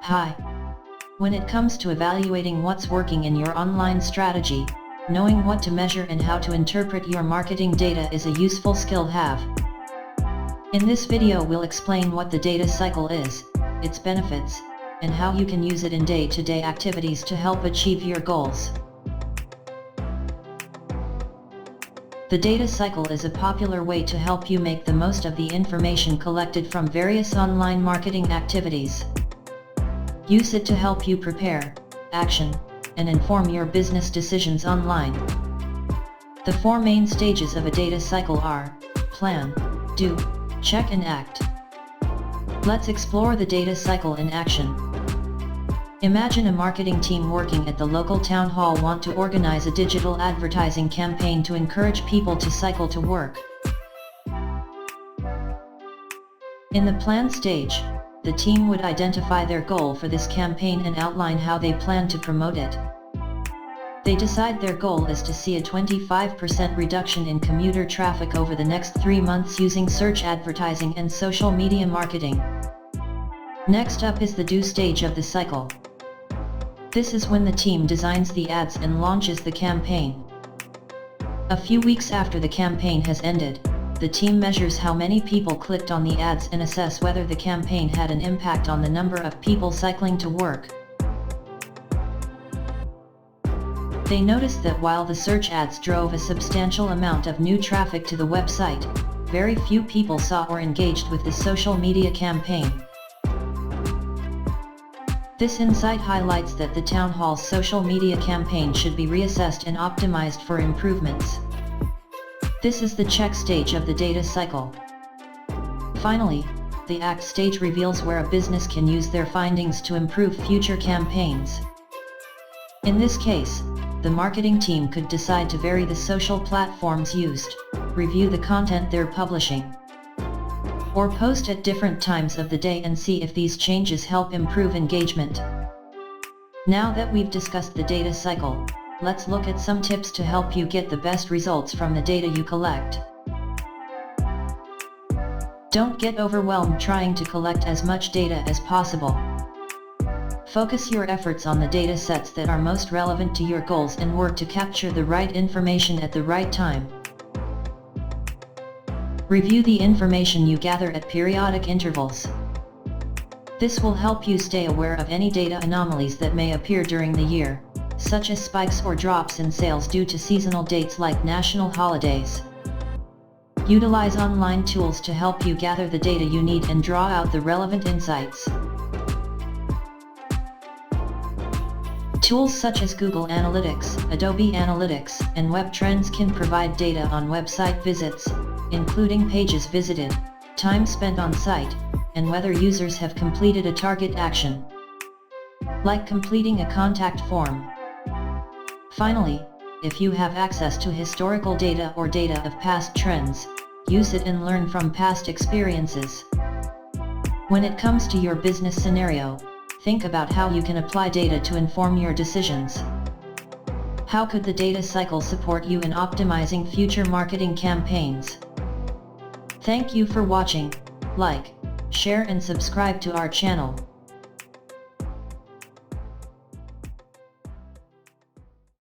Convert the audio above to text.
Hi. When it comes to evaluating what's working in your online strategy, knowing what to measure and how to interpret your marketing data is a useful skill to have. In this video we'll explain what the data cycle is, its benefits, and how you can use it in day-to-day activities to help achieve your goals. The data cycle is a popular way to help you make the most of the information collected from various online marketing activities. Use it to help you prepare, action, and inform your business decisions online. The four main stages of a data cycle are: plan, do, check and act. Let's explore the data cycle in action. Imagine a marketing team working at the local town hall want to organize a digital advertising campaign to encourage people to cycle to work. In the plan stage, the team would identify their goal for this campaign and outline how they plan to promote it. They decide their goal is to see a 25% reduction in commuter traffic over the next 3 months using search advertising and social media marketing. Next up is the do stage of the cycle. This is when the team designs the ads and launches the campaign. A few weeks after the campaign has ended, the team measures how many people clicked on the ads and assess whether the campaign had an impact on the number of people cycling to work. They noticed that while the search ads drove a substantial amount of new traffic to the website, very few people saw or engaged with the social media campaign. This insight highlights that the town hall's social media campaign should be reassessed and optimized for improvements. This is the check stage of the data cycle. Finally, the act stage reveals where a business can use their findings to improve future campaigns. In this case, the marketing team could decide to vary the social platforms used, review the content they're publishing, or post at different times of the day and see if these changes help improve engagement. Now that we've discussed the data cycle, let's look at some tips to help you get the best results from the data you collect. Don't get overwhelmed trying to collect as much data as possible. Focus your efforts on the data sets that are most relevant to your goals and work to capture the right information at the right time. Review the information you gather at periodic intervals. This will help you stay aware of any data anomalies that may appear during the year, such as spikes or drops in sales due to seasonal dates like national holidays. Utilize online tools to help you gather the data you need and draw out the relevant insights. Tools such as Google Analytics, Adobe Analytics, and Web Trends can provide data on website visits, including pages visited, time spent on site, and whether users have completed a target action, like completing a contact form. Finally, if you have access to historical data or data of past trends, use it and learn from past experiences. When it comes to your business scenario, think about how you can apply data to inform your decisions. How could the data cycle support you in optimizing future marketing campaigns? Thank you for watching. Like, share and subscribe to our channel.